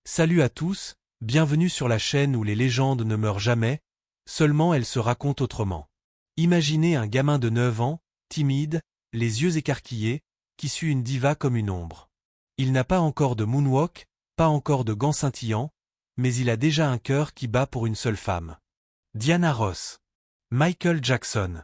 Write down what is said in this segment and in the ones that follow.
Salut à tous, bienvenue sur la chaîne où les légendes ne meurent jamais, seulement elles se racontent autrement. Imaginez un gamin de 9 ans, timide, les yeux écarquillés, qui suit une diva comme une ombre. Il n'a pas encore de moonwalk, pas encore de gants scintillants, mais il a déjà un cœur qui bat pour une seule femme. Diana Ross. Michael Jackson.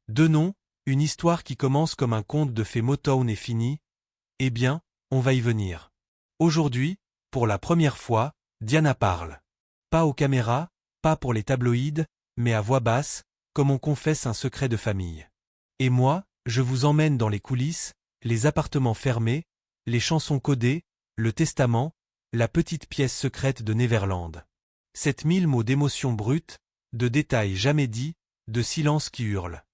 Deux noms, une histoire qui commence comme un conte de fées Motown et finit. Eh bien, on va y venir. Aujourd'hui, pour la première fois, Diana parle. Pas aux caméras, pas pour les tabloïds, mais à voix basse, comme on confesse un secret de famille. Et moi, je vous emmène dans les coulisses, les appartements fermés, les chansons codées, le testament, la petite pièce secrète de Neverland. 7000 mots d'émotions brutes, de détails jamais dits, de silences qui hurlent.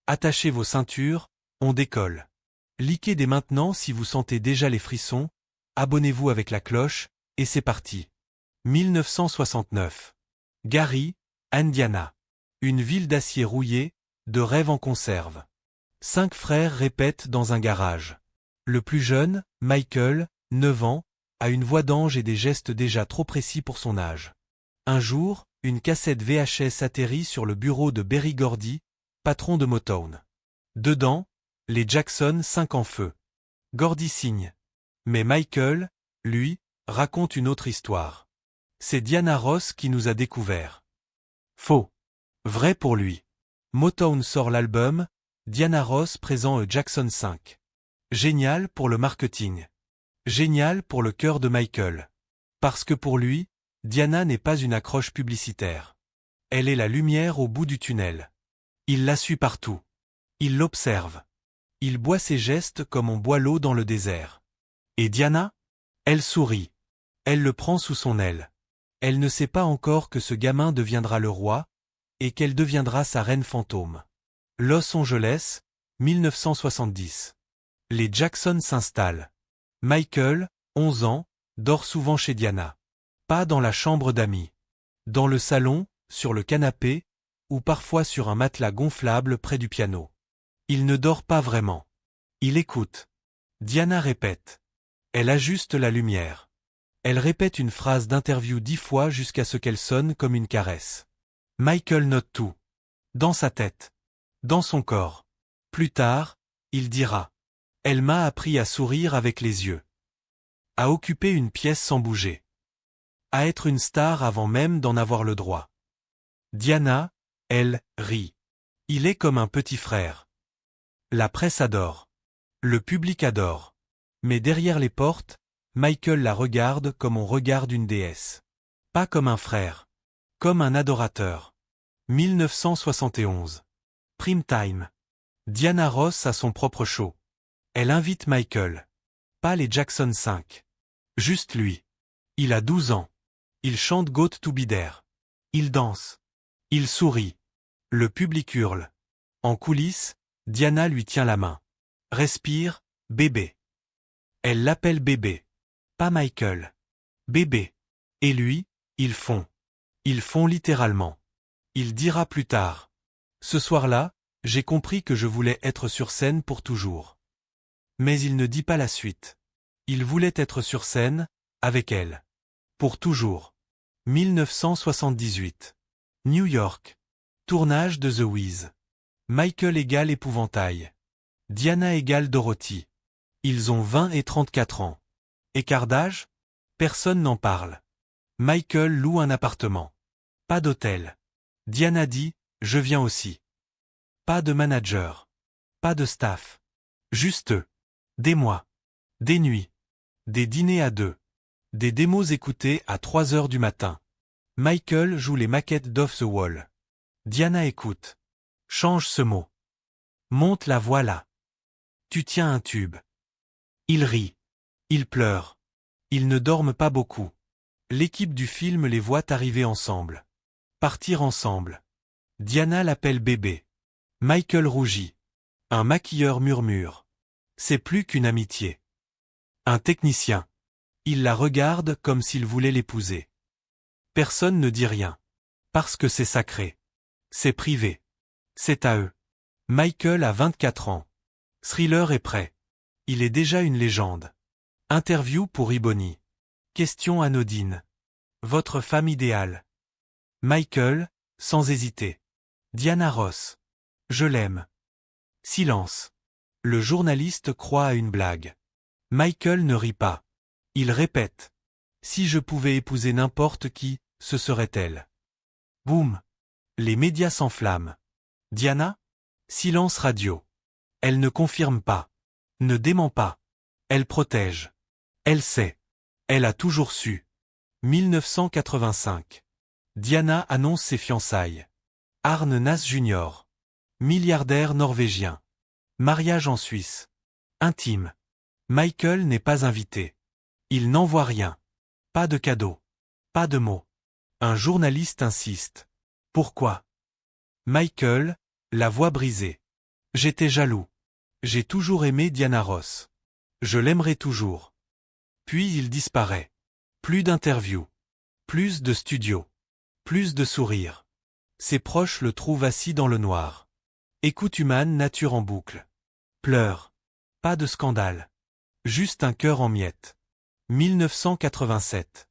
Attachez vos ceintures, on décolle. Likez dès maintenant si vous sentez déjà les frissons, abonnez-vous avec la cloche, et c'est parti. 1969. Gary, Indiana. Une ville d'acier rouillé, de rêves en conserve. 5 frères répètent dans un garage. Le plus jeune, Michael, 9 ans, a une voix d'ange et des gestes déjà trop précis pour son âge. Un jour, une cassette VHS atterrit sur le bureau de Berry Gordy, patron de Motown. Dedans, les Jackson 5 en feu. Gordy signe. Mais Michael, lui, raconte une autre histoire. C'est Diana Ross qui nous a découvert. Faux. Vrai pour lui. Motown sort l'album, Diana Ross présent Jackson 5. Génial pour le marketing. Génial pour le cœur de Michael. Parce que pour lui, Diana n'est pas une accroche publicitaire. Elle est la lumière au bout du tunnel. Il la suit partout. Il l'observe. Il boit ses gestes comme on boit l'eau dans le désert. Et Diana? Elle sourit. Elle le prend sous son aile. Elle ne sait pas encore que ce gamin deviendra le roi, et qu'elle deviendra sa reine fantôme. Los Angeles, 1970. Les Jackson s'installent. Michael, 11 ans, dort souvent chez Diana. Pas dans la chambre d'amis. Dans le salon, sur le canapé, ou parfois sur un matelas gonflable près du piano. Il ne dort pas vraiment. Il écoute. Diana répète. Elle ajuste la lumière. Elle répète une phrase d'interview 10 fois jusqu'à ce qu'elle sonne comme une caresse. Michael note tout. Dans sa tête. Dans son corps. Plus tard, il dira. Elle m'a appris à sourire avec les yeux. À occuper une pièce sans bouger. À être une star avant même d'en avoir le droit. Diana, elle, rit. Il est comme un petit frère. La presse adore. Le public adore. Mais derrière les portes, Michael la regarde comme on regarde une déesse. Pas comme un frère. Comme un adorateur. 1971. Prime time. Diana Ross a son propre show. Elle invite Michael. Pas les Jackson 5. Juste lui. Il a 12 ans. Il chante Got to Be There. Il danse. Il sourit. Le public hurle. En coulisses, Diana lui tient la main. Respire, bébé. Elle l'appelle bébé. Pas Michael. Bébé. Et lui, ils font. Ils font littéralement. Il dira plus tard. Ce soir-là, j'ai compris que je voulais être sur scène pour toujours. Mais il ne dit pas la suite. Il voulait être sur scène, avec elle. Pour toujours. 1978. New York. Tournage de The Wiz. Michael égale épouvantail. Diana égale Dorothy. Ils ont 20 et 34 ans. Écart d'âge? Personne n'en parle. Michael loue un appartement. Pas d'hôtel. Diana dit, je viens aussi. Pas de manager. Pas de staff. Juste eux. Des mois. Des nuits. Des dîners à deux. Des démos écoutées à 3 heures du matin. Michael joue les maquettes d'Off the Wall. Diana écoute. Change ce mot. Monte la voix là. Tu tiens un tube. Il rit. Ils pleurent. Ils ne dorment pas beaucoup. L'équipe du film les voit arriver ensemble. Partir ensemble. Diana l'appelle bébé. Michael rougit. Un maquilleur murmure. C'est plus qu'une amitié. Un technicien. Il la regarde comme s'il voulait l'épouser. Personne ne dit rien. Parce que c'est sacré. C'est privé. C'est à eux. Michael a 24 ans. Thriller est prêt. Il est déjà une légende. Interview pour Ebony. Question anodine. Votre femme idéale. Michael, sans hésiter. Diana Ross. Je l'aime. Silence. Le journaliste croit à une blague. Michael ne rit pas. Il répète. Si je pouvais épouser n'importe qui, ce serait elle. Boum. Les médias s'enflamment. Diana? Silence radio. Elle ne confirme pas. Ne dément pas. Elle protège. Elle sait. Elle a toujours su. 1985. Diana annonce ses fiançailles. Arne Næss Jr. Milliardaire norvégien. Mariage en Suisse. Intime. Michael n'est pas invité. Il n'envoie rien. Pas de cadeau. Pas de mots. Un journaliste insiste. Pourquoi? Michael, la voix brisée. J'étais jaloux. J'ai toujours aimé Diana Ross. Je l'aimerai toujours. Puis il disparaît. Plus d'interviews. Plus de studios. Plus de sourires. Ses proches le trouvent assis dans le noir. Écoute Human Nature en boucle. Pleure. Pas de scandale. Juste un cœur en miettes. 1987.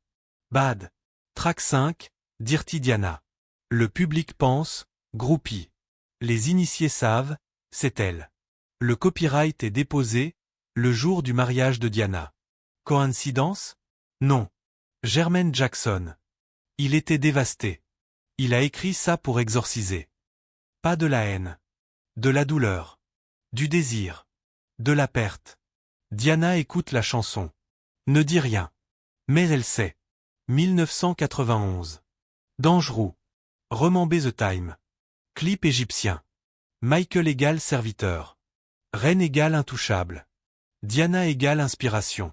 Bad. Track 5, Dirty Diana. Le public pense, groupie. Les initiés savent, c'est elle. Le copyright est déposé, le jour du mariage de Diana. Coïncidence? Non. Jermaine Jackson. Il était dévasté. Il a écrit ça pour exorciser. Pas de la haine. De la douleur. Du désir. De la perte. Diana écoute la chanson. Ne dit rien. Mais elle sait. 1991. Dangerous. Remember the Time. Clip égyptien. Michael égale serviteur. Reine égale intouchable. Diana égale inspiration.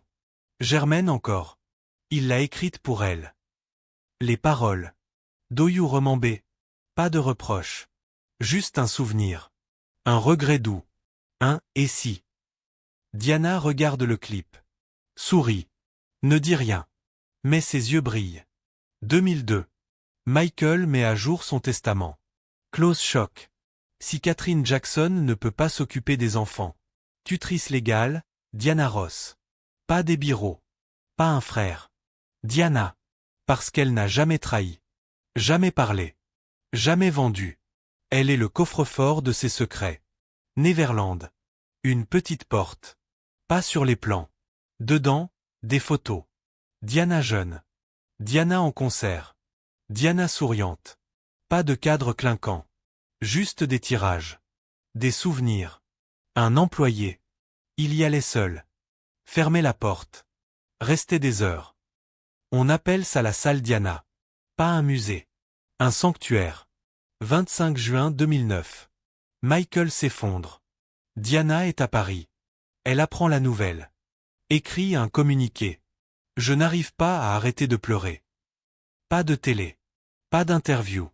Germaine encore. Il l'a écrite pour elle. Les paroles. Do you remember? Pas de reproche. Juste un souvenir. Un regret doux. Un « et si ». Diana regarde le clip. Sourit. Ne dit rien. Mais ses yeux brillent. 2002. Michael met à jour son testament. Close shock. Si Catherine Jackson ne peut pas s'occuper des enfants. Tutrice légale, Diana Ross. Pas des bureaux. Pas un frère. Diana. Parce qu'elle n'a jamais trahi. Jamais parlé. Jamais vendu. Elle est le coffre-fort de ses secrets. Neverland. Une petite porte. Pas sur les plans. Dedans, des photos. Diana jeune. Diana en concert. Diana souriante. Pas de cadre clinquant. Juste des tirages. Des souvenirs. Un employé. Il y allait seul. Fermait la porte. Restait des heures. On appelle ça la salle Diana. Pas un musée. Un sanctuaire. 25 juin 2009. Michael s'effondre. Diana est à Paris. Elle apprend la nouvelle. Écrit un communiqué. Je n'arrive pas à arrêter de pleurer. Pas de télé. Pas d'interview.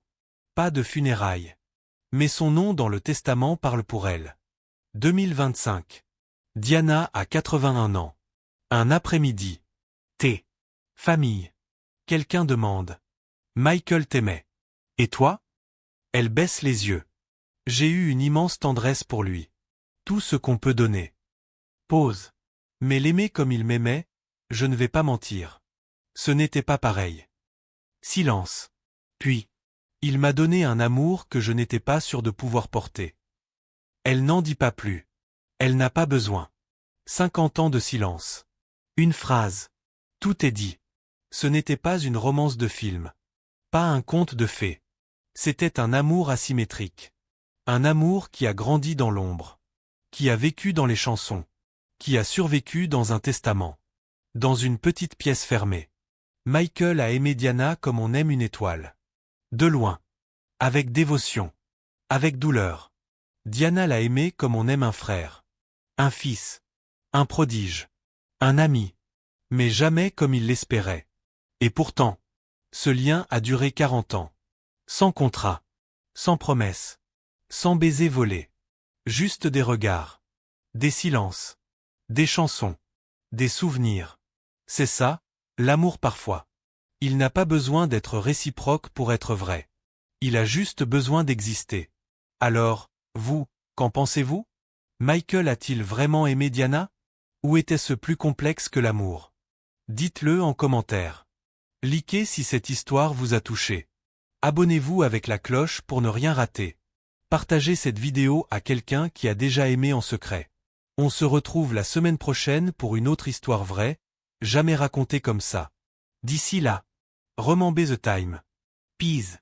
Pas de funérailles. Mais son nom dans le testament parle pour elle. 2025. Diana a 81 ans. Un après-midi. Thé. Famille. Quelqu'un demande. Michael t'aimait. Et toi? Elle baisse les yeux. J'ai eu une immense tendresse pour lui. Tout ce qu'on peut donner. Pause. Mais l'aimer comme il m'aimait, je ne vais pas mentir. Ce n'était pas pareil. Silence. Puis. Il m'a donné un amour que je n'étais pas sûr de pouvoir porter. Elle n'en dit pas plus. Elle n'a pas besoin. 50 ans de silence. Une phrase. Tout est dit. Ce n'était pas une romance de film. Pas un conte de fées. C'était un amour asymétrique. Un amour qui a grandi dans l'ombre. Qui a vécu dans les chansons. Qui a survécu dans un testament. Dans une petite pièce fermée. Michael a aimé Diana comme on aime une étoile. De loin. Avec dévotion. Avec douleur. Diana l'a aimé comme on aime un frère. Un fils. Un prodige. Un ami. Mais jamais comme il l'espérait. Et pourtant, ce lien a duré 40 ans. Sans contrat. Sans promesse. Sans baiser volé. Juste des regards. Des silences. Des chansons. Des souvenirs. C'est ça, l'amour parfois. Il n'a pas besoin d'être réciproque pour être vrai. Il a juste besoin d'exister. Alors, vous, qu'en pensez-vous? Michael a-t-il vraiment aimé Diana? Ou était-ce plus complexe que l'amour? Dites-le en commentaire. Likez si cette histoire vous a touché. Abonnez-vous avec la cloche pour ne rien rater. Partagez cette vidéo à quelqu'un qui a déjà aimé en secret. On se retrouve la semaine prochaine pour une autre histoire vraie, jamais racontée comme ça. D'ici là, remembez the time. Peace.